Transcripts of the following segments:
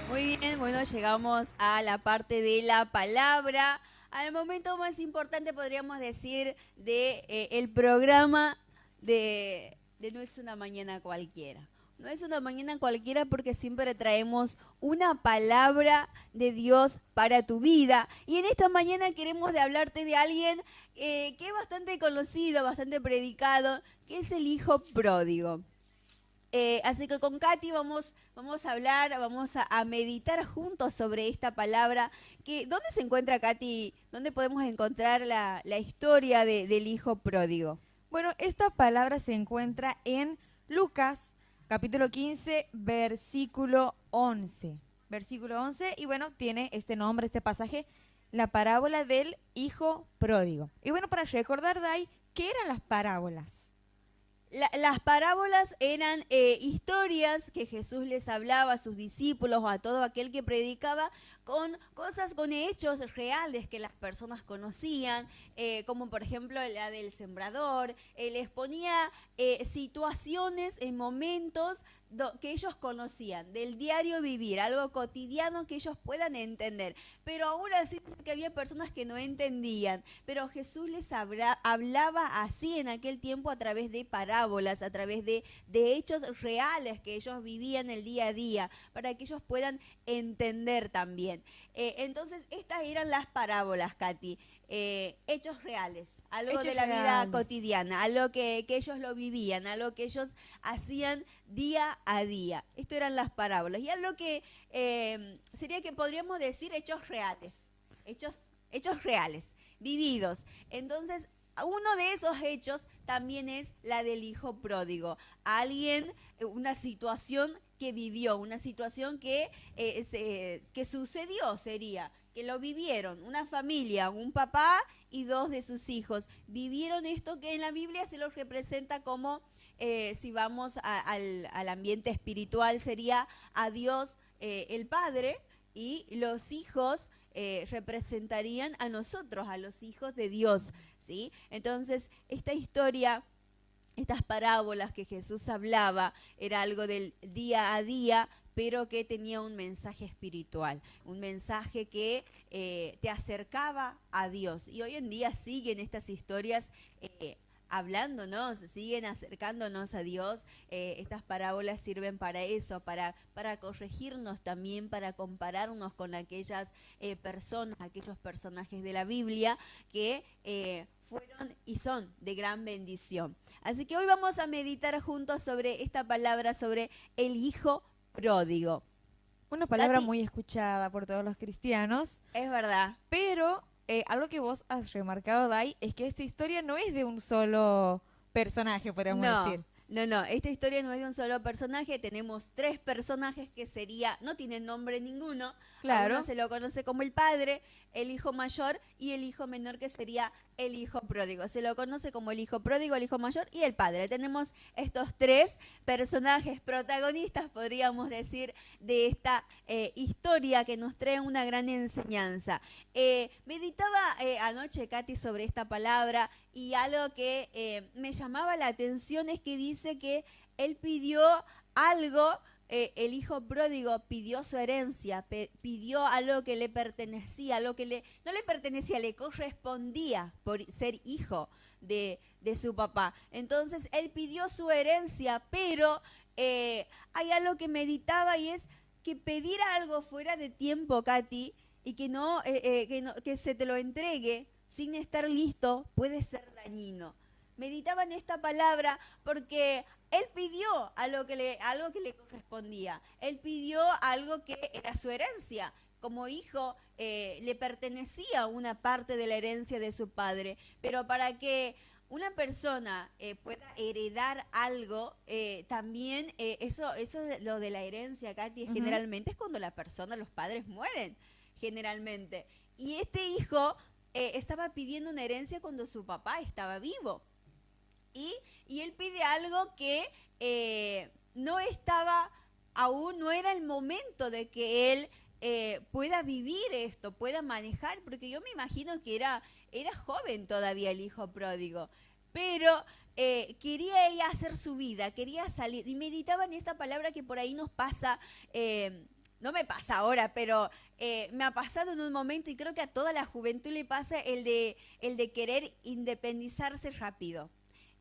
Muy bien, bueno, llegamos a la parte de la palabra, al momento más importante podríamos decir de el programa de No es una mañana cualquiera. No es una mañana cualquiera porque siempre traemos una palabra de Dios para tu vida. Y en esta mañana queremos de hablarte de alguien que es bastante conocido, bastante predicado, que es el hijo pródigo. Así que con Katy vamos a hablar, vamos a meditar juntos sobre esta palabra. ¿Dónde se encuentra Katy? ¿Dónde podemos encontrar la historia del hijo pródigo? Bueno, esta palabra se encuentra en Lucas, capítulo 15, versículo 11. Versículo 11, y bueno, tiene este nombre, este pasaje, la parábola del hijo pródigo. Y bueno, para recordar, Dai, ¿qué eran las parábolas? Las parábolas eran historias que Jesús les hablaba a sus discípulos o a todo aquel que predicaba con cosas, con hechos reales que las personas conocían, como por ejemplo la del sembrador. Les ponía situaciones en momentos que ellos conocían, del diario vivir, algo cotidiano que ellos puedan entender. Pero aún así que había personas que no entendían, pero Jesús les hablaba así en aquel tiempo a través de parábolas, a través de hechos reales que ellos vivían el día a día, para que ellos puedan entender también. Entonces, estas eran las parábolas, Katy. Hechos reales, algo de Hechos la vida reales. cotidiana, algo que ellos lo vivían, algo que ellos hacían día a día. Esto eran las parábolas. Y algo que sería que podríamos decir hechos reales, hechos, hechos reales, vividos. Entonces, uno de esos hechos también es la del hijo pródigo. Alguien, una situación que vivió, una situación que sucedió sería, que lo vivieron, una familia, un papá y dos de sus hijos, vivieron esto que en la Biblia se los representa como, si vamos al ambiente espiritual, sería a Dios el Padre y los hijos representarían a nosotros, a los hijos de Dios, ¿sí? Entonces, esta historia, estas parábolas que Jesús hablaba, era algo del día a día, pero que tenía un mensaje espiritual, un mensaje que te acercaba a Dios. Y hoy en día siguen estas historias hablándonos, siguen acercándonos a Dios. Estas parábolas sirven para eso, para corregirnos también, para compararnos con aquellas personas, aquellos personajes de la Biblia que fueron y son de gran bendición. Así que hoy vamos a meditar juntos sobre esta palabra, sobre el hijo pródigo. Una palabra Katy, muy escuchada por todos los cristianos, es verdad. pero algo que vos has remarcado, Dai, es que esta historia no es de un solo personaje, podríamos No, decir. no, esta historia no es de un solo personaje, tenemos tres personajes que sería, no tienen nombre ninguno, a uno Claro. se lo conoce como el padre, el hijo mayor y el hijo menor que sería el hijo pródigo. Se lo conoce como el hijo pródigo, el hijo mayor y el padre. Tenemos estos tres personajes protagonistas, podríamos decir, de esta historia que nos trae una gran enseñanza. Meditaba anoche, Katy, sobre esta palabra y algo que me llamaba la atención es que dice que él pidió algo, el hijo pródigo pidió su herencia, pidió algo que le pertenecía, algo que no le pertenecía, le correspondía por ser hijo de su papá. Entonces él pidió su herencia, pero hay algo que meditaba y es que pedir algo fuera de tiempo, Katy, y que se te lo entregue sin estar listo puede ser dañino. Meditaba en esta palabra porque él pidió algo que le correspondía. Él pidió algo que era su herencia. Como hijo le pertenecía una parte de la herencia de su padre, pero para que una persona pueda heredar algo, también eso lo de la herencia, Katy, Ujú. generalmente es cuando la persona, los padres mueren, generalmente. Y este hijo estaba pidiendo una herencia cuando su papá estaba vivo. Y, y él pide algo que no estaba, aún no era el momento de que él pueda vivir esto, pueda manejar, porque yo me imagino que era joven todavía el hijo pródigo. Pero quería ella hacer su vida, quería salir. Y meditaba en esta palabra que por ahí nos pasa, no me pasa ahora, pero me ha pasado en un momento y creo que a toda la juventud le pasa el de querer independizarse rápido.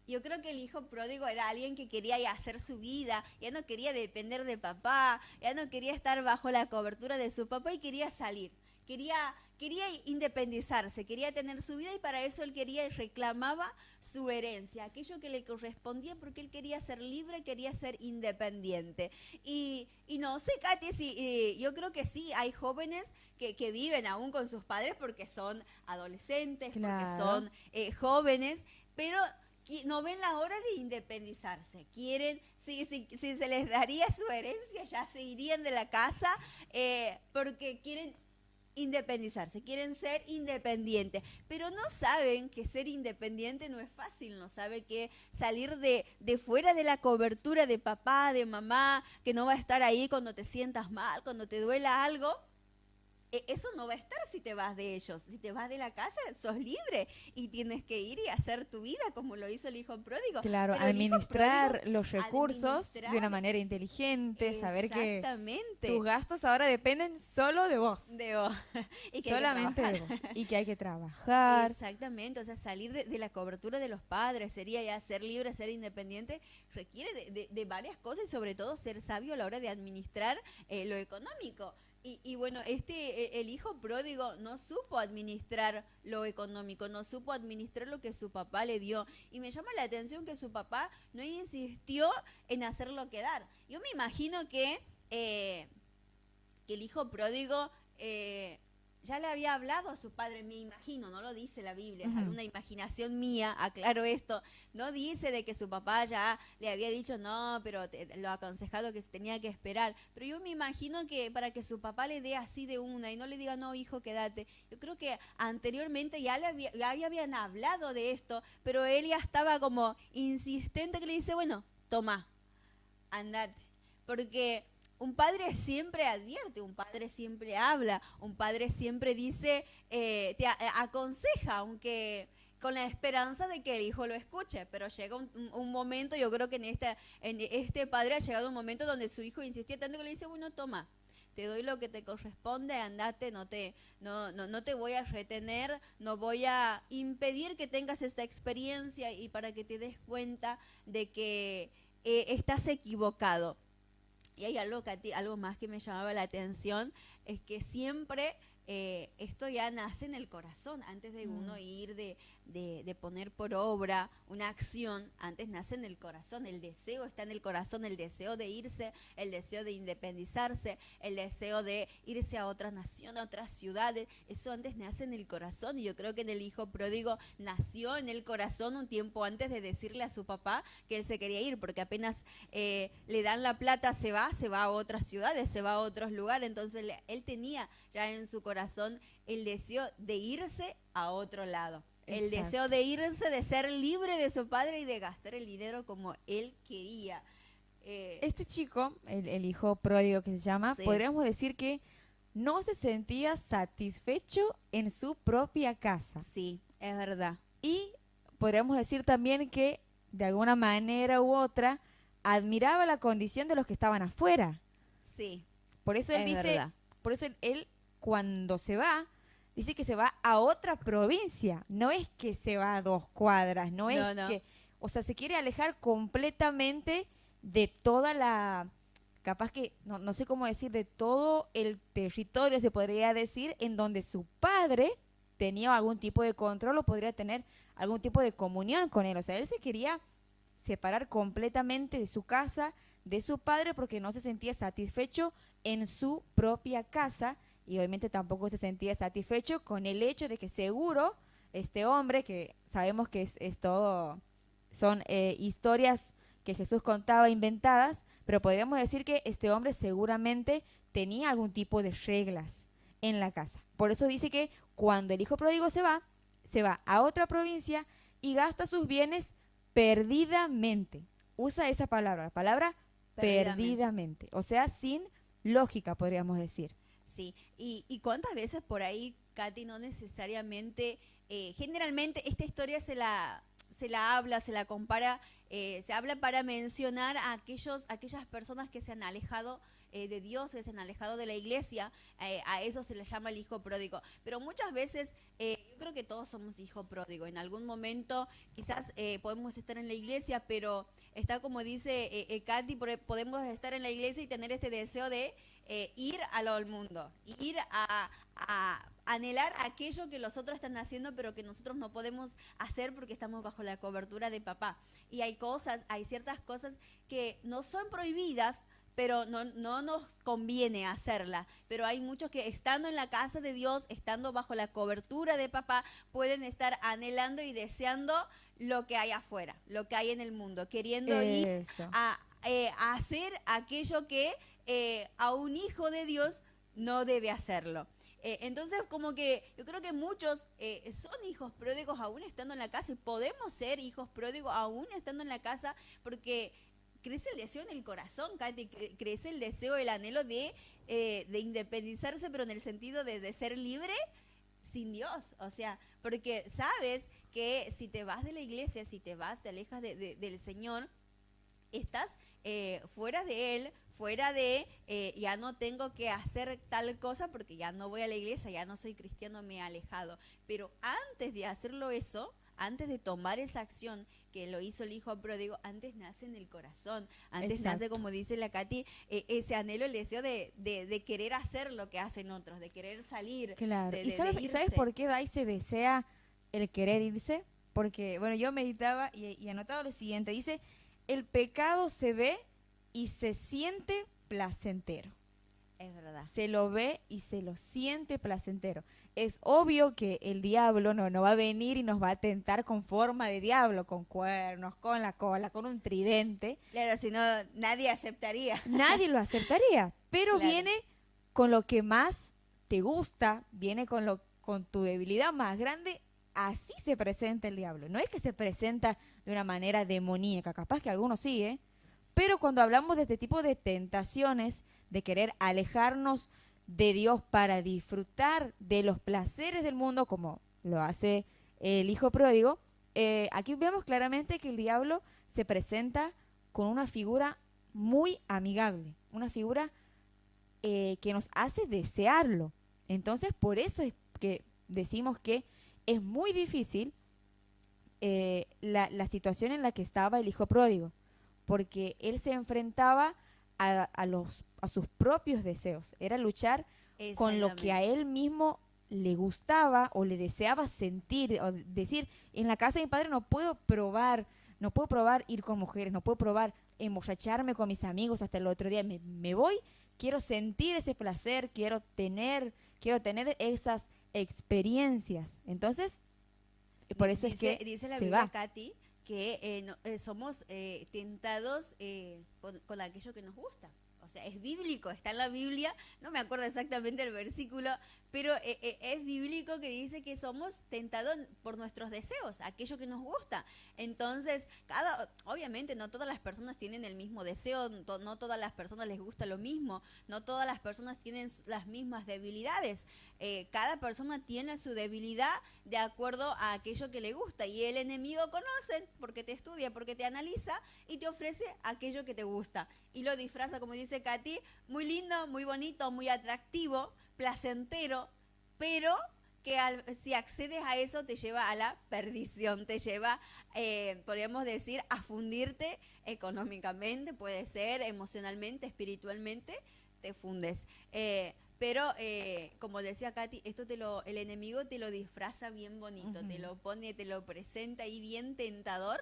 Yo creo que el hijo pródigo era alguien que quería ya hacer su vida, ya no quería depender de papá, ya no quería estar bajo la cobertura de su papá y quería salir. Quería independizarse, quería tener su vida y para eso él quería y reclamaba su herencia, aquello que le correspondía porque él quería ser libre, quería ser independiente. Y no sé, Katy, si, yo creo que sí, hay jóvenes que viven aún con sus padres porque son adolescentes, porque Claro. son jóvenes, pero no ven la hora de independizarse. Quieren, si se les daría su herencia, ya se irían de la casa porque quieren independizarse, quieren ser independientes, pero no saben que ser independiente no es fácil, no saben que salir de fuera de la cobertura de papá, de mamá, que no va a estar ahí cuando te sientas mal, cuando te duela algo. Eso no va a estar si te vas de ellos. Si te vas de la casa, sos libre y tienes que ir y hacer tu vida como lo hizo el hijo pródigo. Claro, Pero el hijo administrar pródigo, los recursos de una administrar, manera inteligente, saber que exactamente, tus gastos ahora dependen solo de vos, de vos. Y que hay que solamente de vos, trabajar. y que hay que trabajar. Exactamente, o sea, salir de la cobertura de los padres, sería ya ser libre, ser independiente, requiere de varias cosas y sobre todo ser sabio a la hora de administrar lo económico. Y bueno, el hijo pródigo no supo administrar lo económico, no supo administrar lo que su papá le dio. Y me llama la atención que su papá no insistió en hacerlo quedar. Yo me imagino que el hijo pródigo ya le había hablado a su padre, me imagino, no lo dice la Biblia, es alguna imaginación mía, aclaro esto, no dice de que su papá ya le había dicho no, pero lo aconsejado que se tenía que esperar, pero yo me imagino que para que su papá le dé así de una y no le diga no hijo quédate, yo creo que anteriormente ya habían hablado de esto, pero él ya estaba como insistente que le dice bueno, toma, andate, porque un padre siempre advierte, un padre siempre habla, un padre siempre dice, aconseja, aunque con la esperanza de que el hijo lo escuche, pero llega un momento, yo creo que en este padre ha llegado un momento donde su hijo insistía tanto que le dice, bueno, toma, te doy lo que te corresponde, andate, no te voy a retener, no voy a impedir que tengas esta experiencia y para que te des cuenta de que estás equivocado. Y hay algo más que me llamaba la atención, es que siempre esto ya nace en el corazón, antes de uno ir de poner por obra una acción, antes nace en el corazón, el deseo está en el corazón, el deseo de irse, el deseo de independizarse, el deseo de irse a otra nación, a otras ciudades, eso antes nace en el corazón y yo creo que en el hijo pródigo nació en el corazón un tiempo antes de decirle a su papá que él se quería ir, porque apenas le dan la plata se va a otras ciudades, se va a otros lugares, entonces él tenía ya en su corazón el deseo de irse a otro lado. El Exacto. deseo de irse, de ser libre de su padre y de gastar el dinero como él quería. Este chico, el hijo pródigo que se llama, Sí. podríamos decir que no se sentía satisfecho en su propia casa. Sí, es verdad. Y podríamos decir también que de alguna manera u otra admiraba la condición de los que estaban afuera. Sí, Por eso él es dice, verdad. por eso él cuando se va, dice que se va a otra provincia. No es que se va a 2 cuadras, no es No. que, o sea, se quiere alejar completamente de toda la, capaz que, no sé cómo decir, de todo el territorio, se podría decir, en donde su padre tenía algún tipo de control o podría tener algún tipo de comunión con él. O sea, él se quería separar completamente de su casa, de su padre, porque no se sentía satisfecho en su propia casa y obviamente tampoco se sentía satisfecho con el hecho de que seguro este hombre, que sabemos que es todo, son historias que Jesús contaba inventadas, pero podríamos decir que este hombre seguramente tenía algún tipo de reglas en la casa. Por eso dice que cuando el hijo pródigo se va a otra provincia y gasta sus bienes perdidamente. Usa esa palabra, la palabra perdidamente. O sea, sin lógica, podríamos decir. Sí, y cuántas veces por ahí, Katy, no necesariamente, generalmente esta historia se la habla, se la compara, se habla para mencionar a aquellas personas que se han alejado de Dios, que se han alejado de la iglesia, a eso se le llama el hijo pródigo. Pero muchas veces, yo creo que todos somos hijo pródigo. En algún momento quizás podemos estar en la iglesia, pero está como dice Katy, podemos estar en la iglesia y tener este deseo de ir al mundo, ir a anhelar aquello que los otros están haciendo, pero que nosotros no podemos hacer porque estamos bajo la cobertura de papá. Y hay ciertas cosas que no son prohibidas, pero no nos conviene hacerla. Pero hay muchos que estando en la casa de Dios, estando bajo la cobertura de papá, pueden estar anhelando y deseando lo que hay afuera, lo que hay en el mundo, queriendo ir a hacer aquello que a un hijo de Dios no debe hacerlo. Entonces, como que yo creo que muchos son hijos pródigos aún estando en la casa, y podemos ser hijos pródigos aún estando en la casa, porque crece el deseo en el corazón, Katy, crece el deseo, el anhelo de independizarse, pero en el sentido de ser libre sin Dios. O sea, porque sabes que si te vas de la iglesia, si te alejas del Señor, estás fuera de Él, fuera de, ya no tengo que hacer tal cosa porque ya no voy a la iglesia, ya no soy cristiano, me he alejado. Pero antes de hacerlo eso, antes de tomar esa acción que lo hizo el hijo pródigo, antes nace en el corazón, antes nace, como dice la Katy, ese anhelo, el deseo de querer hacer lo que hacen otros, de querer salir. Claro. ¿Y sabes por qué Dai se desea el querer irse? Porque, bueno, yo meditaba y anotaba lo siguiente, dice, el pecado se ve y se siente placentero. Es verdad. Se lo ve y se lo siente placentero. Es obvio que el diablo no va a venir y nos va a tentar con forma de diablo, con cuernos, con la cola, con un tridente. Claro, si no, nadie aceptaría. Nadie lo aceptaría, pero claro, viene con lo que más te gusta, viene con tu debilidad más grande. Así se presenta el diablo. No es que se presenta de una manera demoníaca, capaz que algunos sí, pero cuando hablamos de este tipo de tentaciones, de querer alejarnos de Dios para disfrutar de los placeres del mundo, como lo hace el hijo pródigo, aquí vemos claramente que el diablo se presenta con una figura muy amigable, una figura que nos hace desearlo. Entonces, por eso es que decimos que es muy difícil la situación en la que estaba el hijo pródigo, porque él se enfrentaba a sus propios deseos, era luchar con lo que a él mismo le gustaba o le deseaba sentir, o decir, en la casa de mi padre no puedo probar ir con mujeres, no puedo probar emborracharme con mis amigos hasta el otro día, me voy, quiero sentir ese placer, quiero tener esas experiencias. Entonces, por eso es que dice la se Biblia, va. Katy, que somos tentados con aquello que nos gusta. O sea, es bíblico, está en la Biblia, no me acuerdo exactamente el versículo, pero es bíblico que dice que somos tentados por nuestros deseos, aquello que nos gusta. Entonces, obviamente no todas las personas tienen el mismo deseo, no todas las personas les gusta lo mismo, no todas las personas tienen las mismas debilidades. Cada persona tiene su debilidad de acuerdo a aquello que le gusta, y el enemigo conoce porque te estudia, porque te analiza y te ofrece aquello que te gusta y lo disfraza, como dice Katy, muy lindo, muy bonito, muy atractivo, placentero, pero que si accedes a eso te lleva a la perdición, te lleva, podríamos decir, a fundirte económicamente, puede ser, emocionalmente, espiritualmente, te fundes. Pero, como decía Katy, el enemigo te lo disfraza bien bonito, te lo pone, te lo presenta ahí bien tentador.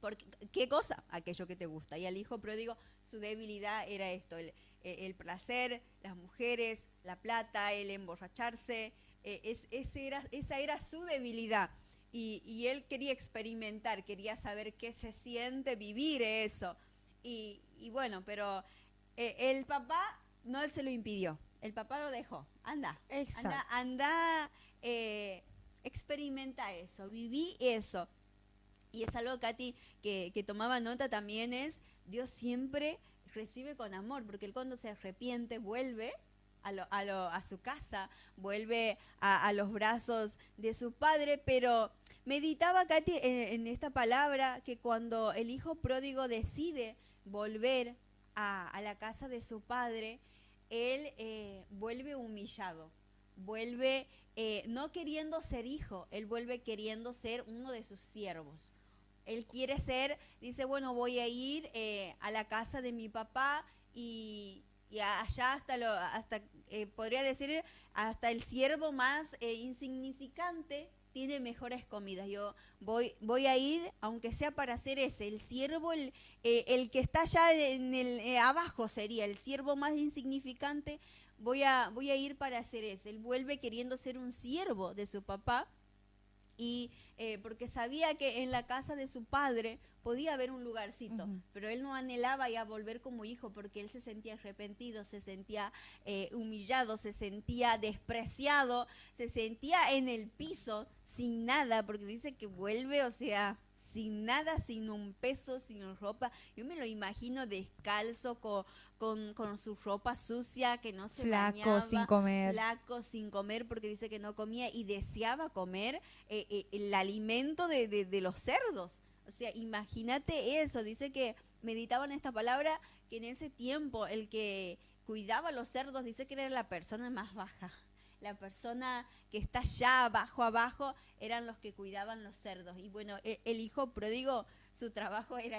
Porque, ¿qué cosa? Aquello que te gusta. Y al hijo pródigo, su debilidad era esto, el placer, las mujeres, la plata, el emborracharse, esa era su debilidad. Y él quería experimentar, quería saber qué se siente vivir eso. Y bueno, pero el papá no se lo impidió, el papá lo dejó. Anda, experimenta eso, viví eso. Y es algo, Katy, que tomaba nota también, es Dios siempre recibe con amor, porque él cuando se arrepiente vuelve a su casa, vuelve a los brazos de su padre, pero meditaba, Katy, en esta palabra, que cuando el hijo pródigo decide volver a la casa de su padre, él vuelve humillado, vuelve no queriendo ser hijo, él vuelve queriendo ser uno de sus siervos. Él quiere ser, dice, bueno, voy a ir a la casa de mi papá y allá podría decir, hasta el siervo más insignificante tiene mejores comidas. Yo voy a ir, aunque sea para hacer el siervo, el que está allá en abajo sería el siervo más insignificante. Voy a ir para hacer ese. Él vuelve queriendo ser un siervo de su papá y porque sabía que en la casa de su padre podía haber un lugarcito, pero él no anhelaba ya volver como hijo porque él se sentía arrepentido, se sentía humillado, se sentía despreciado, se sentía en el piso sin nada, porque dice que vuelve, o sea, sin nada, sin un peso, sin ropa. Yo me lo imagino descalzo, con su ropa sucia, que no se bañaba, flaco, sin comer, porque dice que no comía y deseaba comer el alimento de los cerdos. O sea, imagínate eso. Dice que meditaban esta palabra, que en ese tiempo el que cuidaba los cerdos, dice que era la persona más baja. La persona que está allá abajo, eran los que cuidaban los cerdos. Y bueno, el hijo pródigo, su trabajo era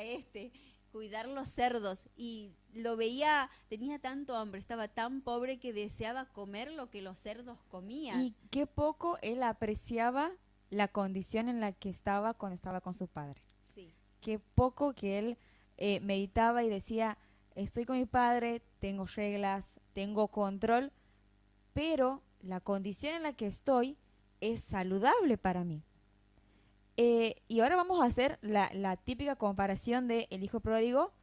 cuidar los cerdos. Y lo veía, tenía tanto hambre, estaba tan pobre que deseaba comer lo que los cerdos comían. Y qué poco él apreciaba la condición en la que estaba cuando estaba con su padre. Sí. Qué poco que él meditaba y decía, estoy con mi padre, tengo reglas, tengo control, pero la condición en la que estoy es saludable para mí. Y ahora vamos a hacer la típica comparación de el hijo pródigo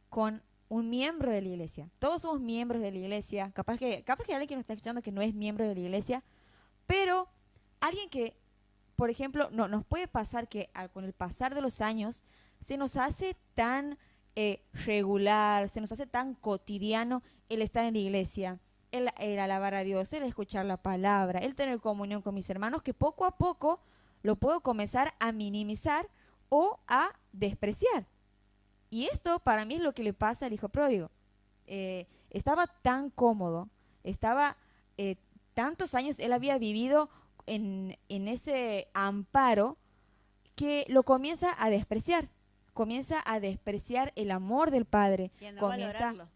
con un miembro de la iglesia. Todos somos miembros de la iglesia. Capaz que alguien que nos está escuchando que no es miembro de la iglesia, pero alguien que, por ejemplo, nos puede pasar que con el pasar de los años se nos hace tan regular, se nos hace tan cotidiano el estar en la iglesia, el alabar a Dios, el escuchar la palabra, el tener comunión con mis hermanos, que poco a poco lo puedo comenzar a minimizar o a despreciar. Y esto para mí es lo que le pasa al hijo pródigo. Estaba tan cómodo, estaba tantos años, él había vivido en ese amparo, que lo comienza a despreciar el amor del Padre, Y a no comienza valorarlo.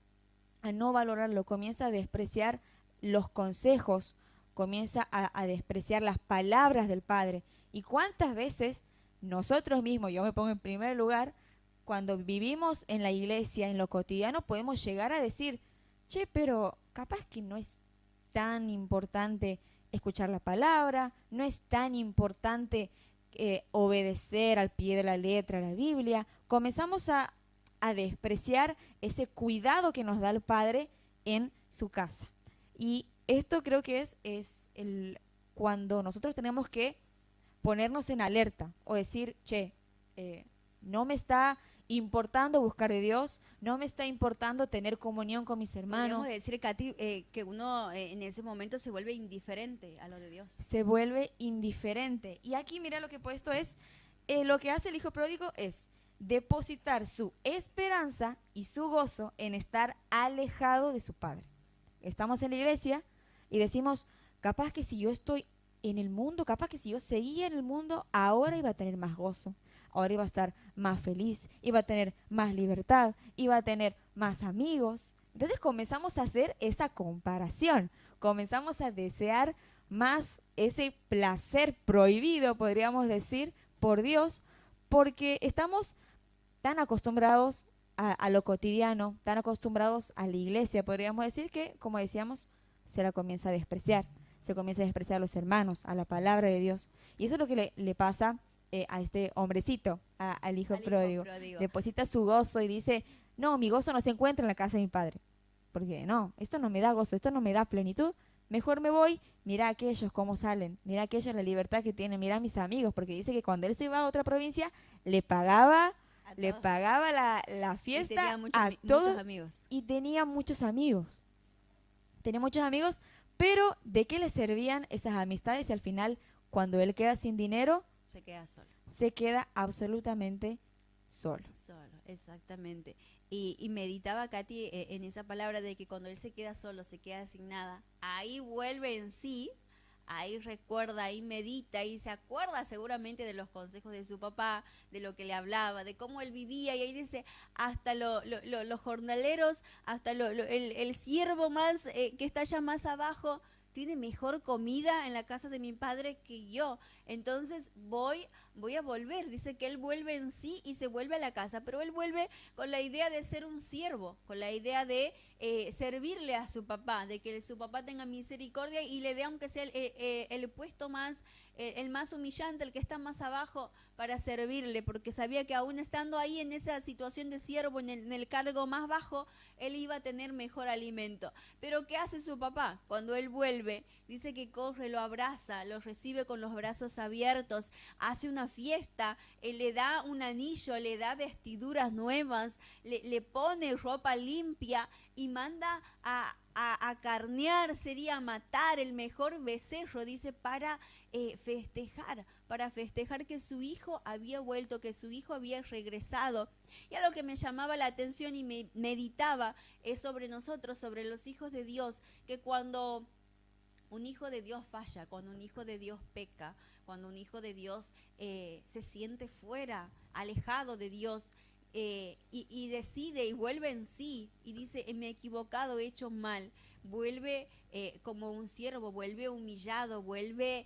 a no valorarlo, comienza a despreciar los consejos, comienza a despreciar las palabras del Padre. ¿Y cuántas veces nosotros mismos, yo me pongo en primer lugar, cuando vivimos en la iglesia, en lo cotidiano, podemos llegar a decir, che, pero capaz que no es tan importante escuchar la palabra, no es tan importante obedecer al pie de la letra la Biblia? Comenzamos a despreciar ese cuidado que nos da el Padre en su casa. Y esto creo que es cuando nosotros tenemos que ponernos en alerta o decir, che, no me está importando buscar de Dios, no me está importando tener comunión con mis hermanos. Podríamos decir, Katy, que uno en ese momento se vuelve indiferente a lo de Dios. Se vuelve indiferente. Y aquí mira lo que he puesto es, lo que hace el hijo pródigo es depositar su esperanza y su gozo en estar alejado de su padre. Estamos en la iglesia y decimos, capaz que si yo estoy en el mundo, capaz que si yo seguía en el mundo, ahora iba a tener más gozo, ahora iba a estar más feliz, iba a tener más libertad, iba a tener más amigos. Entonces comenzamos a hacer esa comparación, comenzamos a desear más ese placer prohibido, podríamos decir, por Dios, porque estamos tan acostumbrados a lo cotidiano, tan acostumbrados a la iglesia, podríamos decir que, como decíamos, se la comienza a despreciar. Se comienza a despreciar a los hermanos, a la palabra de Dios. Y eso es lo que le pasa a este hombrecito, al hijo pródigo. Deposita su gozo y dice, no, mi gozo no se encuentra en la casa de mi padre. Porque no, esto no me da gozo, esto no me da plenitud. Mejor me voy, mira a aquellos cómo salen, mira a aquellos la libertad que tienen, mira a mis amigos. Porque dice que cuando él se iba a otra provincia, le pagaba la fiesta a todos. Muchos amigos. Y tenía muchos amigos. Tenía muchos amigos. Pero ¿de qué le servían esas amistades si al final, cuando él queda sin dinero, se queda solo. Se queda absolutamente solo. Solo, exactamente. Y meditaba Katy en esa palabra de que cuando él se queda solo, se queda sin nada, ahí vuelve en sí, ahí recuerda, ahí medita, y se acuerda seguramente de los consejos de su papá, de lo que le hablaba, de cómo él vivía, y ahí dice, hasta los jornaleros, hasta el siervo más que está allá más abajo, tiene mejor comida en la casa de mi padre que yo. Entonces voy a volver. Dice que él vuelve en sí y se vuelve a la casa, pero él vuelve con la idea de ser un siervo, con la idea de servirle a su papá, de que su papá tenga misericordia y le dé aunque sea el puesto más, el más humillante, el que está más abajo, para servirle, porque sabía que aún estando ahí en esa situación de siervo, en el cargo más bajo, él iba a tener mejor alimento. Pero ¿qué hace su papá? Cuando él vuelve, dice que corre, lo abraza, lo recibe con los brazos abiertos, hace una fiesta, le da un anillo, le da vestiduras nuevas, le pone ropa limpia y manda a carnear, sería matar el mejor becerro, dice, para festejar que su hijo había vuelto, que su hijo había regresado. Y a lo que me llamaba la atención y me meditaba es sobre nosotros, sobre los hijos de Dios, que cuando un hijo de Dios falla, cuando un hijo de Dios peca, cuando un hijo de Dios se siente fuera, alejado de Dios, y decide y vuelve en sí y dice, me he equivocado, he hecho mal, vuelve como un siervo, vuelve humillado, vuelve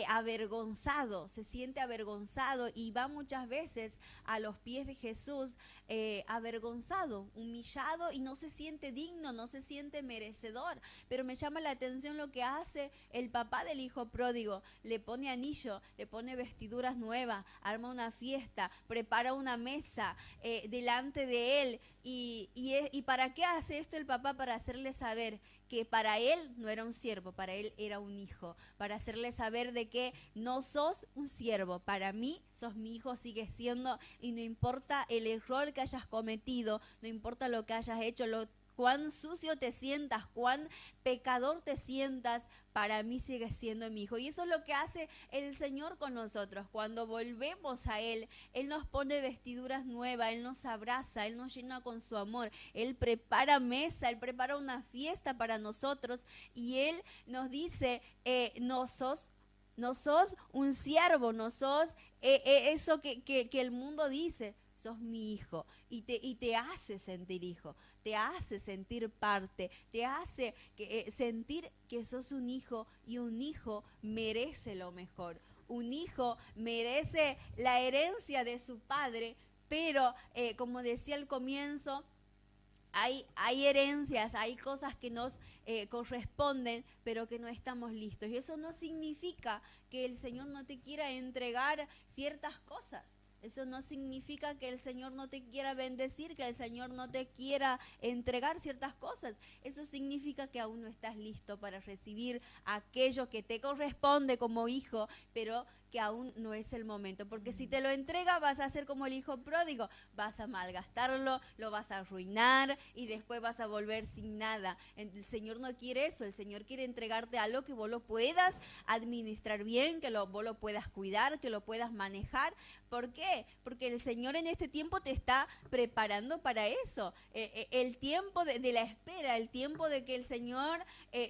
avergonzado, se siente avergonzado y va muchas veces a los pies de Jesús avergonzado, humillado y no se siente digno, no se siente merecedor. Pero me llama la atención lo que hace el papá del hijo pródigo: le pone anillo, le pone vestiduras nuevas, arma una fiesta, prepara una mesa delante de él. ¿Y para qué hace esto el papá? Para hacerle saber que para él no era un siervo, para él era un hijo, para hacerle saber de que no sos un siervo, para mí sos mi hijo, sigue siendo, y no importa el error que hayas cometido, no importa lo que hayas hecho, cuán sucio te sientas, cuán pecador te sientas, para mí sigue siendo mi hijo. Y eso es lo que hace el Señor con nosotros. Cuando volvemos a Él, Él nos pone vestiduras nuevas, Él nos abraza, Él nos llena con su amor, Él prepara mesa, Él prepara una fiesta para nosotros y Él nos dice, no sos un siervo, no sos eso que el mundo dice, sos mi hijo, y te hace sentir hijo, te hace sentir parte, te hace sentir que sos un hijo, y un hijo merece lo mejor. Un hijo merece la herencia de su padre, pero como decía al comienzo, hay herencias, hay cosas que nos corresponden, pero que no estamos listos. Y eso no significa que el Señor no te quiera entregar ciertas cosas. Eso no significa que el Señor no te quiera bendecir, que el Señor no te quiera entregar ciertas cosas. Eso significa que aún no estás listo para recibir aquello que te corresponde como hijo, pero que aún no es el momento. Porque si te lo entrega, vas a ser como el hijo pródigo. Vas a malgastarlo, lo vas a arruinar y después vas a volver sin nada. El Señor no quiere eso. El Señor quiere entregarte algo que vos lo puedas administrar bien, que vos lo puedas cuidar, que lo puedas manejar. ¿Por qué? Porque el Señor en este tiempo te está preparando para eso. El tiempo de la espera, el tiempo de que el Señor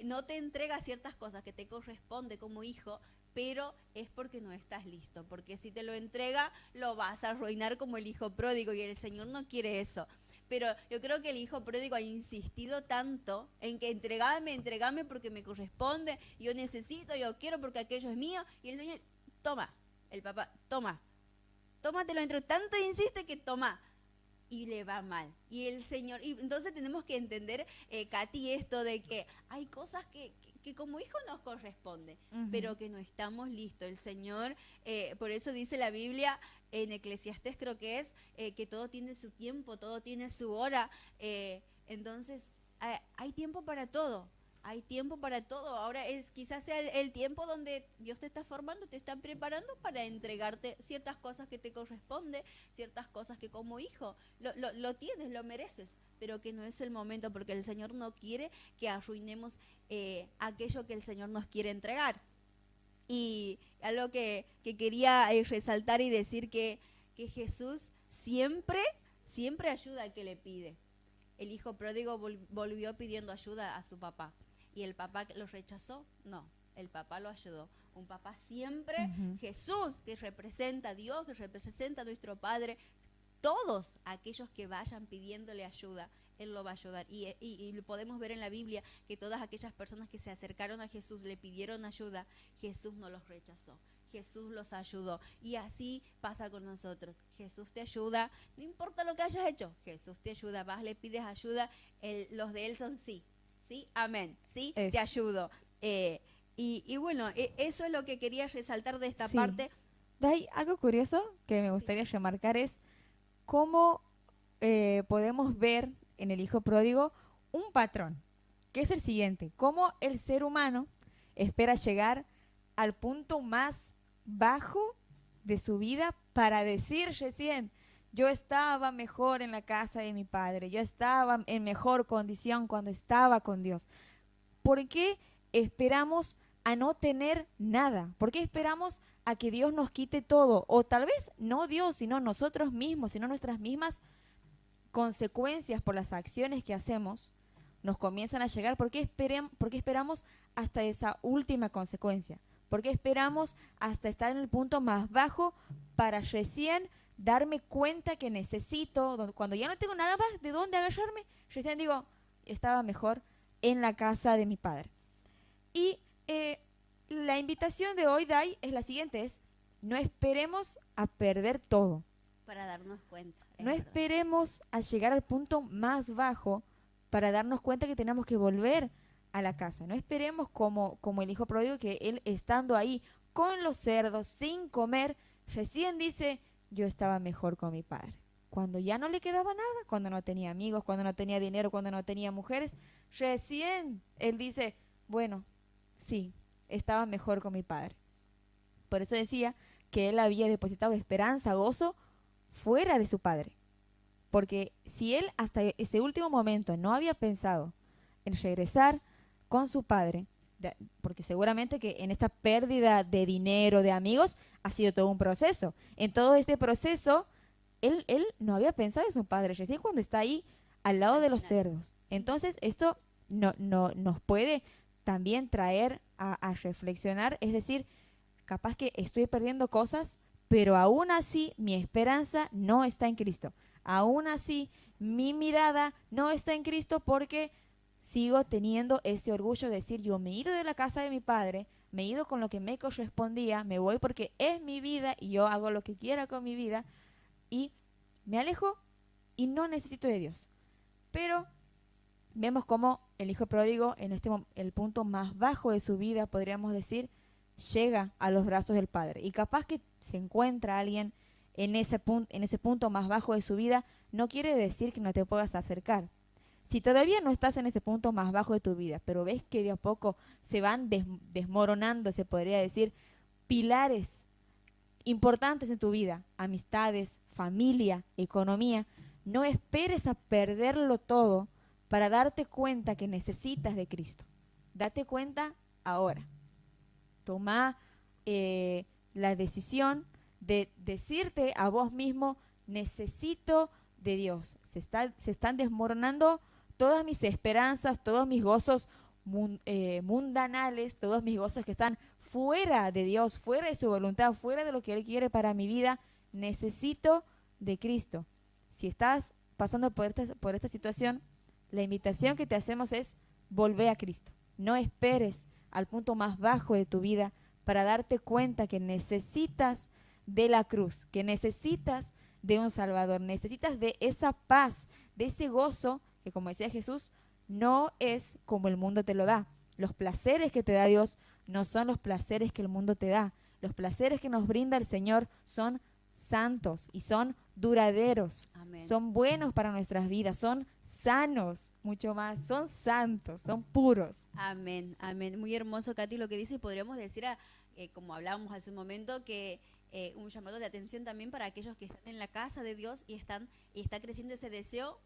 no te entrega ciertas cosas que te corresponde como hijo, pero es porque no estás listo, porque si te lo entrega, lo vas a arruinar como el hijo pródigo, y el Señor no quiere eso. Pero yo creo que el hijo pródigo ha insistido tanto en que entregame porque me corresponde, yo necesito, yo quiero porque aquello es mío, y el Señor, toma, el papá, toma, te lo entrego, tanto insiste que toma, y le va mal. Y el Señor, y entonces tenemos que entender, Katy, esto de que hay cosas que como hijo nos corresponde, pero que no estamos listos. El Señor, por eso dice la Biblia, en Eclesiastés creo que es, que todo tiene su tiempo, todo tiene su hora. Entonces, hay tiempo para todo. Hay tiempo para todo. Ahora quizás sea el tiempo donde Dios te está formando, te está preparando para entregarte ciertas cosas que te corresponden, ciertas cosas que como hijo lo tienes, lo mereces, pero que no es el momento, porque el Señor no quiere que arruinemos aquello que el Señor nos quiere entregar. Y algo que quería resaltar y decir que Jesús siempre, siempre ayuda al que le pide. El hijo pródigo volvió pidiendo ayuda a su papá. ¿Y el papá lo rechazó? No, el papá lo ayudó. Un papá siempre, Ujú. Jesús, que representa a Dios, que representa a nuestro Padre, todos aquellos que vayan pidiéndole ayuda, Él lo va a ayudar. Y lo podemos ver en la Biblia que todas aquellas personas que se acercaron a Jesús, le pidieron ayuda, Jesús no los rechazó. Jesús los ayudó. Y así pasa con nosotros. Jesús te ayuda, no importa lo que hayas hecho, Jesús te ayuda. Vas, le pides ayuda, los de Él son sí. Sí, amén. Sí, te Eso. ayudo. Y bueno, eso es lo que quería resaltar de esta Sí. parte. Hay algo curioso que me gustaría remarcar es cómo podemos ver en el hijo pródigo un patrón, que es el siguiente: cómo el ser humano espera llegar al punto más bajo de su vida para decir recién, yo estaba mejor en la casa de mi padre, yo estaba en mejor condición cuando estaba con Dios. ¿Por qué esperamos a no tener nada? ¿Por qué esperamos a que Dios nos quite todo? O tal vez no Dios, sino nosotros mismos, sino nuestras mismas consecuencias por las acciones que hacemos nos comienzan a llegar. ¿Por qué esperamos hasta esa última consecuencia? ¿Por qué esperamos hasta estar en el punto más bajo para recién darme cuenta que necesito, cuando ya no tengo nada más de dónde agarrarme, recién digo, estaba mejor en la casa de mi padre? Y la invitación de hoy, Dai, es la siguiente: es no esperemos a perder todo. Para darnos cuenta. No verdad. esperemos a llegar al punto más bajo para darnos cuenta que tenemos que volver a la casa. No esperemos como el hijo pródigo, que él estando ahí con los cerdos, sin comer, recién dice, yo estaba mejor con mi padre. Cuando ya no le quedaba nada, cuando no tenía amigos, cuando no tenía dinero, cuando no tenía mujeres, recién él dice, bueno, sí, estaba mejor con mi padre. Por eso decía que él había depositado esperanza, gozo, fuera de su padre. Porque si él hasta ese último momento no había pensado en regresar con su padre, porque seguramente que en esta pérdida de dinero, de amigos, ha sido todo un proceso. En todo este proceso, él no había pensado en su padre, recién cuando está ahí al lado Al de los final. cerdos. Entonces, esto no nos puede también traer a reflexionar, es decir, capaz que estoy perdiendo cosas, pero aún así mi esperanza no está en Cristo. Aún así mi mirada no está en Cristo, porque sigo teniendo ese orgullo de decir, yo me he ido de la casa de mi padre, me he ido con lo que me correspondía, me voy porque es mi vida y yo hago lo que quiera con mi vida, y me alejo y no necesito de Dios. Pero vemos cómo el hijo pródigo, en el punto más bajo de su vida, podríamos decir, llega a los brazos del padre. Y capaz que se encuentra alguien en ese punto más bajo de su vida, no quiere decir que no te puedas acercar. Si todavía no estás en ese punto más bajo de tu vida, pero ves que de a poco se van desmoronando, se podría decir, pilares importantes en tu vida, amistades, familia, economía, no esperes a perderlo todo para darte cuenta que necesitas de Cristo. Date cuenta ahora. Toma la decisión de decirte a vos mismo, necesito de Dios. Se están desmoronando todas mis esperanzas, todos mis gozos mundanales, todos mis gozos que están fuera de Dios, fuera de su voluntad, fuera de lo que Él quiere para mi vida. Necesito de Cristo. Si estás pasando por esta situación, la invitación que te hacemos es volver a Cristo. No esperes al punto más bajo de tu vida para darte cuenta que necesitas de la cruz, que necesitas de un Salvador, necesitas de esa paz, de ese gozo que, como decía Jesús, no es como el mundo te lo da. Los placeres que te da Dios no son los placeres que el mundo te da. Los placeres que nos brinda el Señor son santos y son duraderos. Amén. Son buenos para nuestras vidas, son sanos, mucho más, son santos, son puros. Amén, amén. Muy hermoso, Katy, lo que dice. Y podríamos decir, como hablábamos hace un momento, que un llamado de atención también para aquellos que están en la casa de Dios y está creciendo ese deseo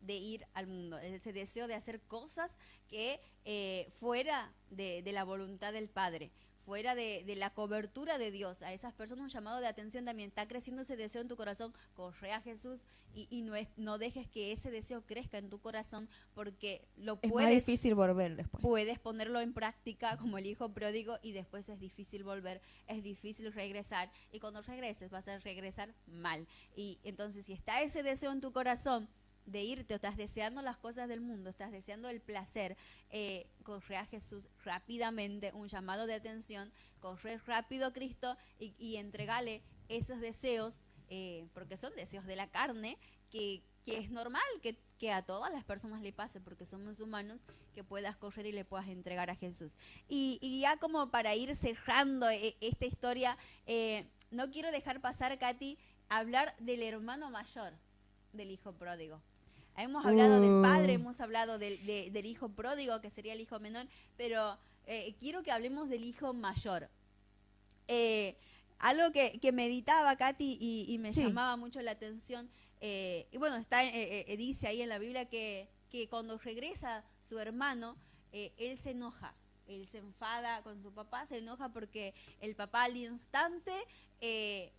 de ir al mundo, ese deseo de hacer cosas que fuera de la voluntad del Padre, fuera de la cobertura de Dios. A esas personas un llamado de atención también. Está creciendo ese deseo en tu corazón, corre a Jesús y no dejes que ese deseo crezca en tu corazón, porque lo Es más difícil volver después. puedes ponerlo en práctica como el hijo pródigo y después es difícil volver, es difícil regresar, y cuando regreses vas a regresar mal. Y entonces si está ese deseo en tu corazón de irte, o estás deseando las cosas del mundo, estás deseando el placer, corre a Jesús rápidamente, un llamado de atención, corre rápido a Cristo y entregale esos deseos, porque son deseos de la carne, que es normal que a todas las personas le pase, porque somos humanos, que puedas correr y le puedas entregar a Jesús. Y ya como para ir cerrando esta historia, no quiero dejar pasar, Katy, hablar del hermano mayor del hijo pródigo. Hemos hablado del padre, hemos hablado del hijo pródigo, que sería el hijo menor, pero quiero que hablemos del hijo mayor. Algo que meditaba, Katy, y me llamaba mucho la atención, y bueno, dice ahí en la Biblia que cuando regresa su hermano, él se enoja. Él se enfada con su papá, se enoja porque el papá al instante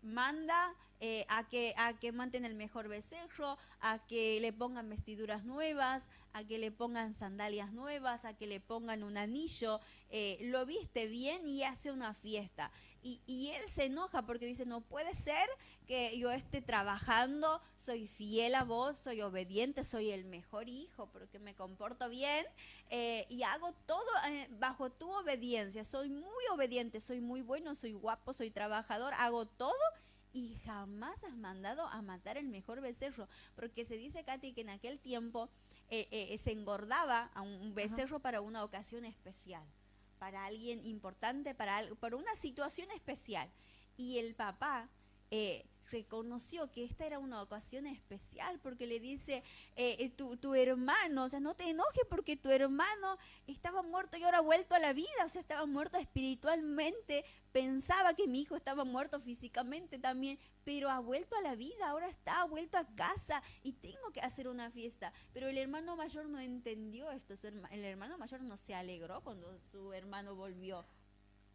manda a que maten el mejor becerro, a que le pongan vestiduras nuevas, a que le pongan sandalias nuevas, a que le pongan un anillo, lo viste bien y hace una fiesta. Y él se enoja porque dice, no puede ser que yo esté trabajando, soy fiel a vos, soy obediente, soy el mejor hijo porque me comporto bien y hago todo bajo tu obediencia, soy muy obediente, soy muy bueno, soy guapo, soy trabajador, hago todo y jamás has mandado a matar el mejor becerro, porque se dice, Katy, que en aquel tiempo se engordaba a un becerro para una ocasión especial, para alguien importante, para una situación especial. Y el papá reconoció que esta era una ocasión especial, porque le dice, tu hermano, o sea, no te enojes porque tu hermano estaba muerto y ahora ha vuelto a la vida, o sea, estaba muerto espiritualmente, pensaba que mi hijo estaba muerto físicamente también, pero ha vuelto a la vida, ahora ha vuelto a casa y tengo que hacer una fiesta. Pero el hermano mayor no entendió esto, el hermano mayor no se alegró cuando su hermano volvió.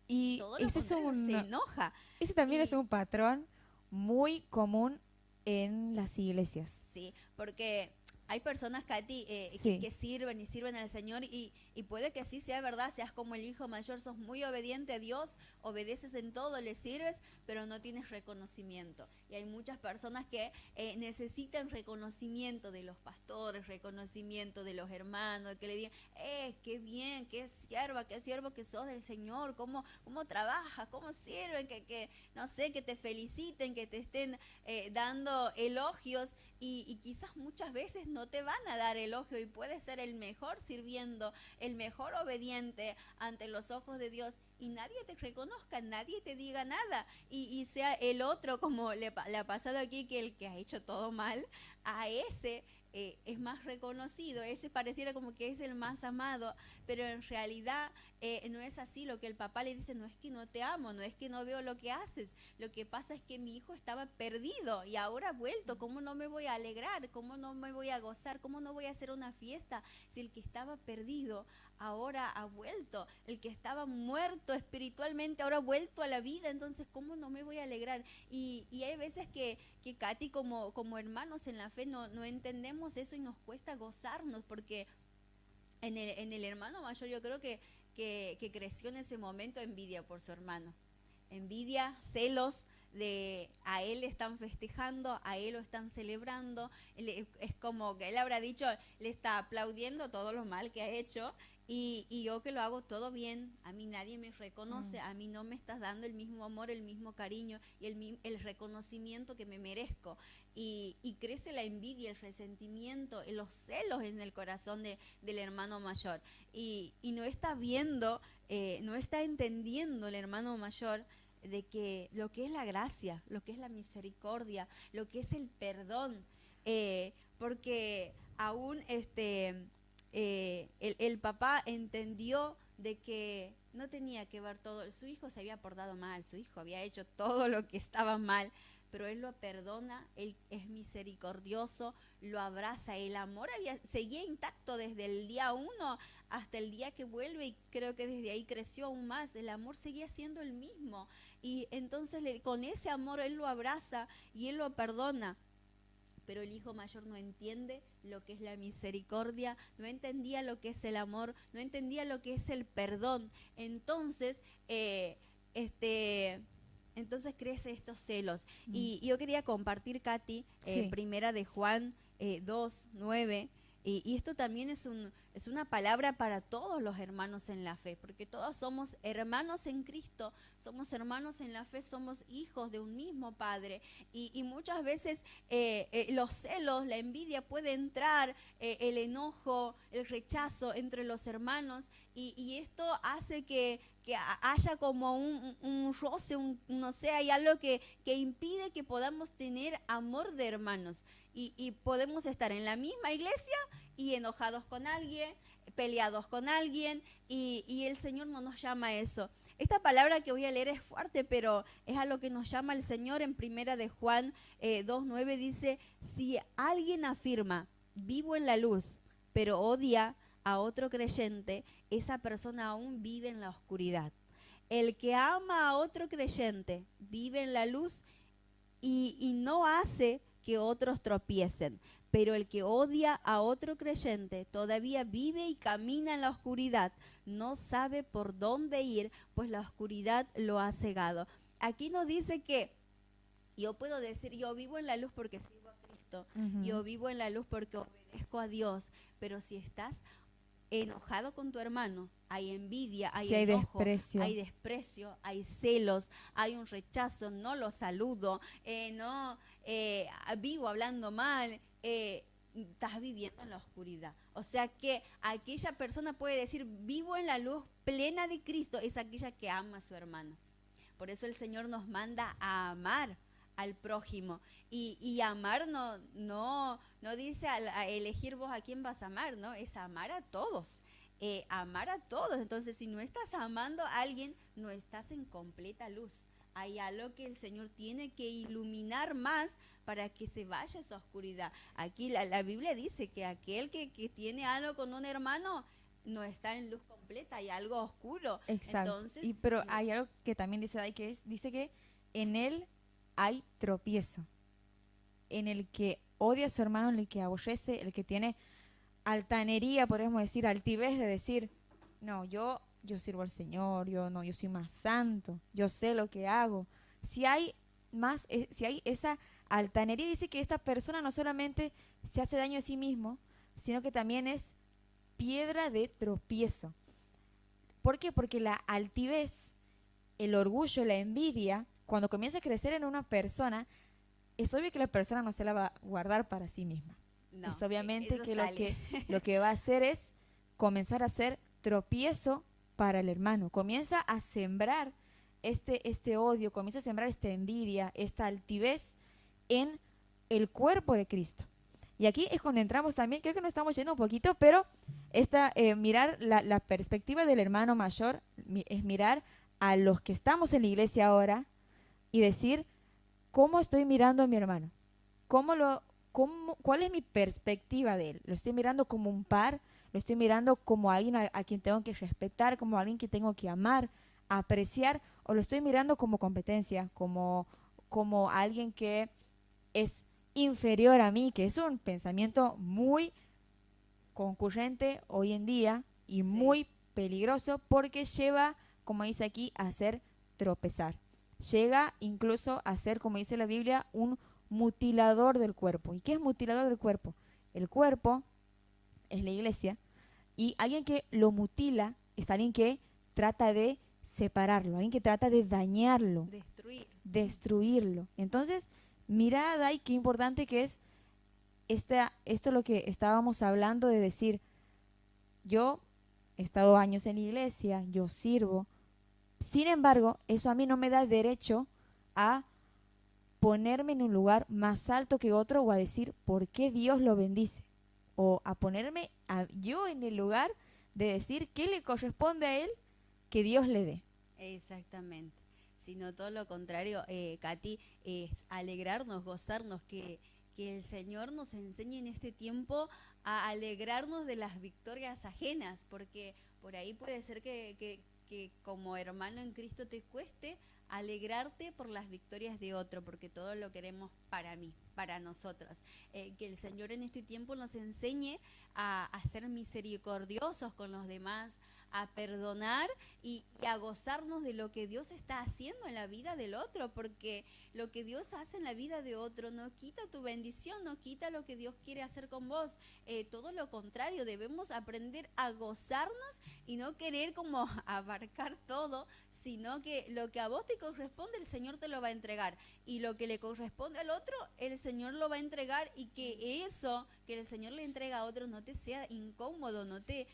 Y todo lo contrario, se enoja. Ese también es un patrón muy común en las iglesias. Sí, porque hay personas, Katy, que sirven y sirven al Señor y puede que sí sea verdad, seas como el hijo mayor, sos muy obediente a Dios, obedeces en todo, le sirves, pero no tienes reconocimiento. Y hay muchas personas que necesitan reconocimiento de los pastores, reconocimiento de los hermanos, que le digan, qué bien, qué siervo que sos del Señor, cómo trabajas, cómo sirven, que no sé, que te feliciten, que te estén dando elogios. Y quizás muchas veces no te van a dar elogio y puedes ser el mejor sirviendo, el mejor obediente ante los ojos de Dios y nadie te reconozca, nadie te diga nada y sea el otro, como le ha pasado aquí, que el que ha hecho todo mal, a ese es más reconocido, ese pareciera como que es el más amado, pero en realidad no es así. Lo que el papá le dice, no es que no te amo, no es que no veo lo que haces, lo que pasa es que mi hijo estaba perdido y ahora ha vuelto, ¿cómo no me voy a alegrar? ¿Cómo no me voy a gozar? ¿Cómo no voy a hacer una fiesta si el que estaba perdido ahora ha vuelto? El que estaba muerto espiritualmente ahora ha vuelto a la vida, entonces ¿cómo no me voy a alegrar? Y hay veces que Katy, como hermanos en la fe no entendemos eso y nos cuesta gozarnos, porque en el hermano mayor yo creo que creció en ese momento envidia por su hermano, envidia, celos de a él están festejando, a él lo están celebrando, es como que él habrá dicho, le está aplaudiendo todo lo mal que ha hecho y yo que lo hago todo bien, a mí nadie me reconoce, a mí no me estás dando el mismo amor, el mismo cariño y el reconocimiento que me merezco. Y crece la envidia, el resentimiento, los celos en el corazón del hermano mayor. Y no está viendo, no está entendiendo el hermano mayor de que lo que es la gracia, lo que es la misericordia, lo que es el perdón, porque aún el papá entendió de que no tenía que ver todo, su hijo se había portado mal, su hijo había hecho todo lo que estaba mal, pero Él lo perdona, Él es misericordioso, lo abraza. El amor seguía intacto desde el día 1 hasta el día que vuelve, y creo que desde ahí creció aún más. El amor seguía siendo el mismo, y entonces con ese amor Él lo abraza y Él lo perdona. Pero el hijo mayor no entiende lo que es la misericordia, no entendía lo que es el amor, no entendía lo que es el perdón. Entonces, entonces crece estos celos. Y yo quería compartir, Katy, Sí. primera de Juan 2:9, y esto también es una palabra para todos los hermanos en la fe, porque todos somos hermanos en Cristo, somos hermanos en la fe, somos hijos de un mismo Padre, y muchas veces los celos, la envidia puede entrar, el enojo, el rechazo entre los hermanos, y esto hace que haya como un roce, no sé, hay algo que impide que podamos tener amor de hermanos, y podemos estar en la misma iglesia y enojados con alguien, peleados con alguien, y el Señor no nos llama a eso. Esta palabra que voy a leer es fuerte, pero es a lo que nos llama el Señor en primera de Juan 2:9, dice: si alguien afirma, vivo en la luz, pero odia a otro creyente, esa persona aún vive en la oscuridad. El que ama a otro creyente vive en la luz y no hace que otros tropiecen. Pero el que odia a otro creyente todavía vive y camina en la oscuridad, no sabe por dónde ir, pues la oscuridad lo ha cegado. Aquí nos dice que yo puedo decir, yo vivo en la luz porque sirvo a Cristo, yo vivo en la luz porque obedezco a Dios, pero si estás enojado con tu hermano, hay envidia, hay enojo, hay desprecio, hay celos, hay un rechazo, no lo saludo, vivo hablando mal, estás viviendo en la oscuridad. O sea que aquella persona puede decir, vivo en la luz plena de Cristo, es aquella que ama a su hermano. Por eso el Señor nos manda a amar al prójimo, y amar no dice a elegir vos a quién vas a amar, no, es amar a todos, amar a todos. Entonces, si no estás amando a alguien, no estás en completa luz. Hay algo que el Señor tiene que iluminar más para que se vaya esa oscuridad. Aquí la Biblia dice que aquel que tiene algo con un hermano no está en luz completa, hay algo oscuro. Exacto. Entonces, Pero hay algo que también dice ahí, dice que en él hay tropiezo. En el que odia a su hermano, en el que aborrece, el que tiene altanería, podemos decir, altivez de decir, no, yo sirvo al Señor, yo soy más santo, yo sé lo que hago. Si hay si hay esa altanería, dice que esta persona no solamente se hace daño a sí mismo, sino que también es piedra de tropiezo. ¿Por qué? Porque la altivez, el orgullo, la envidia, cuando comienza a crecer en una persona, es obvio que la persona no se la va a guardar para sí misma. no, es obviamente que sale. lo que va a hacer es comenzar a hacer tropiezo para el hermano. Comienza a sembrar este odio, comienza a sembrar esta envidia, esta altivez en el cuerpo de Cristo. Y aquí es cuando entramos también, creo que nos estamos yendo un poquito, pero mirar la perspectiva del hermano mayor, es mirar a los que estamos en la iglesia ahora y decir, ¿cómo estoy mirando a mi hermano? ¿Cuál es mi perspectiva de él? ¿Lo estoy mirando como un par? ¿Lo estoy mirando como alguien a quien tengo que respetar, como alguien que tengo que amar, apreciar? ¿O lo estoy mirando como competencia, como alguien que es inferior a mí, que es un pensamiento muy concurrente hoy en día y muy peligroso porque lleva, como dice aquí, a hacer tropezar? Llega incluso a ser, como dice la Biblia, un mutilador del cuerpo. ¿Y qué es mutilador del cuerpo? El cuerpo es la iglesia, y alguien que lo mutila es alguien que trata de separarlo, alguien que trata de dañarlo, destruirlo. Entonces, mirad ahí qué importante que es esto es lo que estábamos hablando de decir, yo he estado años en la iglesia, yo sirvo, sin embargo, eso a mí no me da derecho a ponerme en un lugar más alto que otro o a decir por qué Dios lo bendice, o a ponerme yo en el lugar de decir qué le corresponde a él que Dios le dé. Exactamente. sino todo lo contrario, Katy, es alegrarnos, gozarnos, que el Señor nos enseñe en este tiempo a alegrarnos de las victorias ajenas, porque por ahí puede ser que como hermano en Cristo te cueste alegrarte por las victorias de otro, porque todo lo queremos para mí, para nosotros. Que el Señor en este tiempo nos enseñe a ser misericordiosos con los demás, a perdonar y a gozarnos de lo que Dios está haciendo en la vida del otro, porque lo que Dios hace en la vida de otro no quita tu bendición, no quita lo que Dios quiere hacer con vos, todo lo contrario, debemos aprender a gozarnos y no querer como abarcar todo, sino que lo que a vos te corresponde el Señor te lo va a entregar, y lo que le corresponde al otro el Señor lo va a entregar, y que eso que el Señor le entrega a otro no te sea incómodo, no te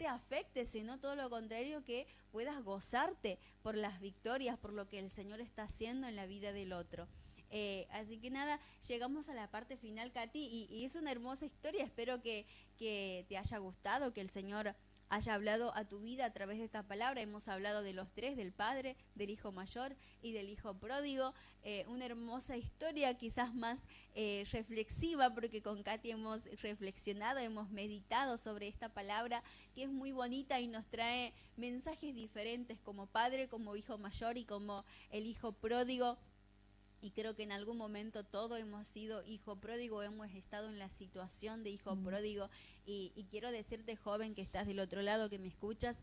afecte, sino todo lo contrario, que puedas gozarte por las victorias, por lo que el Señor está haciendo en la vida del otro. Así que nada, llegamos a la parte final, Katy, y es una hermosa historia. Espero que te haya gustado, que el Señor haya hablado a tu vida a través de esta palabra. Hemos hablado de los tres, del Padre, del Hijo Mayor y del Hijo Pródigo. Una hermosa historia, quizás más reflexiva, porque con Katy hemos reflexionado, hemos meditado sobre esta palabra, que es muy bonita y nos trae mensajes diferentes, como Padre, como Hijo Mayor y como el Hijo Pródigo. Y creo que en algún momento todos hemos sido hijo pródigo, hemos estado en la situación de hijo pródigo. Y quiero decirte, joven, que estás del otro lado, que me escuchas,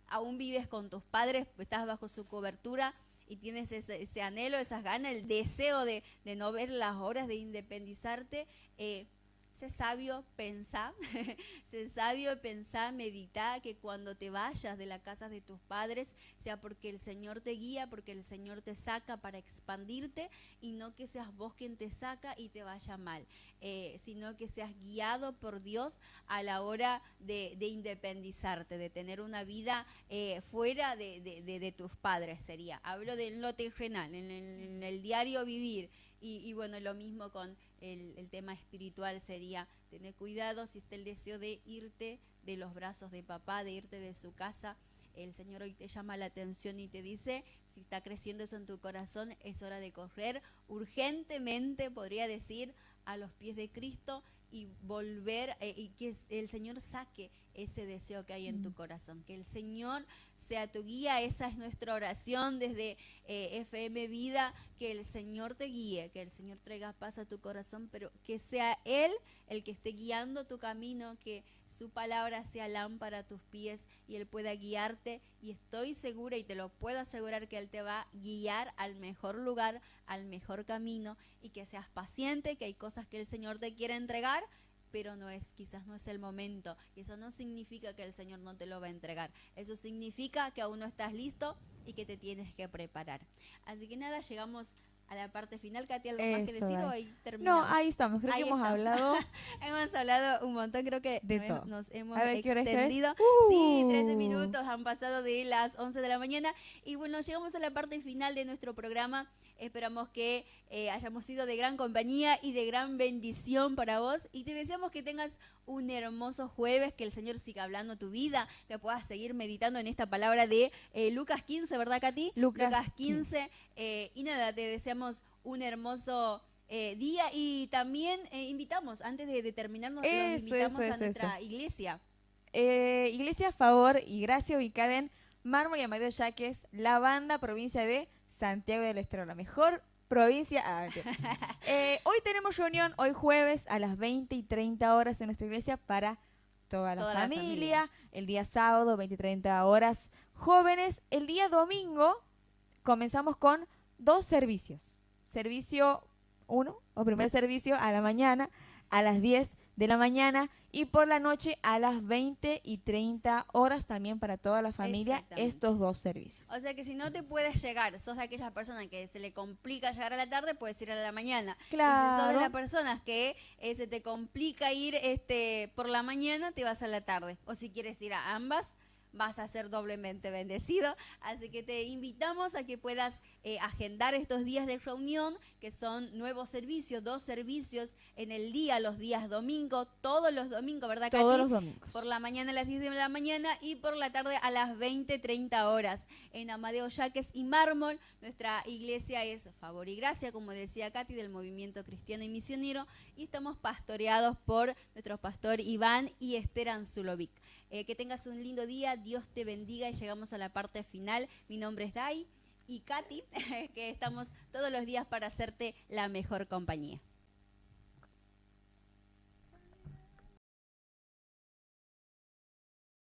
aún vives con tus padres, estás bajo su cobertura y tienes ese anhelo, esas ganas, el deseo de no ver las horas de independizarte. Sé sabio, pensá, sé sabio, pensá, meditá, que cuando te vayas de la casa de tus padres, sea porque el Señor te guía, porque el Señor te saca para expandirte, y no que seas vos quien te saca y te vaya mal, sino que seas guiado por Dios a la hora de independizarte, de tener una vida fuera de tus padres, sería. Hablo de lo terrenal, en el diario vivir. Y bueno, lo mismo con el tema espiritual, sería tener cuidado si está el deseo de irte de los brazos de papá, de irte de su casa. El Señor hoy te llama la atención y te dice, si está creciendo eso en tu corazón, es hora de correr urgentemente, podría decir, a los pies de Cristo y volver, y que el Señor saque ese deseo que hay en tu corazón, que el Señor sea tu guía. Esa es nuestra oración desde FM Vida, que el Señor te guíe, que el Señor traiga paz a tu corazón, pero que sea Él el que esté guiando tu camino, que su palabra sea lámpara a tus pies y Él pueda guiarte, y estoy segura y te lo puedo asegurar que Él te va a guiar al mejor lugar, al mejor camino, y que seas paciente, que hay cosas que el Señor te quiere entregar, pero quizás no es el momento, y eso no significa que el Señor no te lo va a entregar, eso significa que aún no estás listo y que te tienes que preparar. Así que nada, llegamos a la parte final. Katy, ¿algo más que decir o ahí terminamos? No, ahí estamos, creo que hemos hablado hemos hablado un montón, creo que nos hemos extendido. ¿Qué Sí, 13 minutos han pasado de las 11 de la mañana, y bueno, llegamos a la parte final de nuestro programa. Esperamos que hayamos sido de gran compañía y de gran bendición para vos, y te deseamos que tengas un hermoso jueves, que el Señor siga hablando a tu vida, que puedas seguir meditando en esta palabra de Lucas 15, ¿verdad, Katy? Lucas 15. Y nada, te deseamos un hermoso día, y también invitamos, antes de terminarnos, los invitamos a nuestra iglesia. Iglesia Favor y Gracia, ubicada en Mármol y Amadeo Yaques, la banda, provincia de Santiago del Estero, la mejor provincia. Hoy tenemos reunión, hoy jueves a las 20 y 30 horas en nuestra iglesia para toda la familia. El día sábado, 20 y 30 horas, jóvenes. El día domingo comenzamos con 2 servicios. Servicio 1, o primer servicio, a la mañana, a las 10 de la mañana, y por la noche a las 20 y 30 horas también para toda la familia, estos 2 servicios. O sea que si no te puedes llegar, sos de aquellas personas que se le complica llegar a la tarde, puedes ir a la mañana. Claro. Y si sos de las personas que se te complica ir por la mañana, te vas a la tarde. O si quieres ir a ambas, vas a ser doblemente bendecido. Así que te invitamos a que puedas agendar estos días de reunión, que son nuevos servicios, 2 servicios en el día, los días domingo, todos los domingos, ¿verdad, Katy? Todos los domingos. Por la mañana a las 10 de la mañana y por la tarde a las 20:30 horas. En Amadeo Yaques y Mármol, nuestra iglesia es Favor y Gracia, como decía Katy, del Movimiento Cristiano y Misionero, y estamos pastoreados por nuestro pastor Iván y Esther Anzulovic. Que tengas un lindo día, Dios te bendiga, y llegamos a la parte final. Mi nombre es Dai y Katy, que estamos todos los días para hacerte la mejor compañía.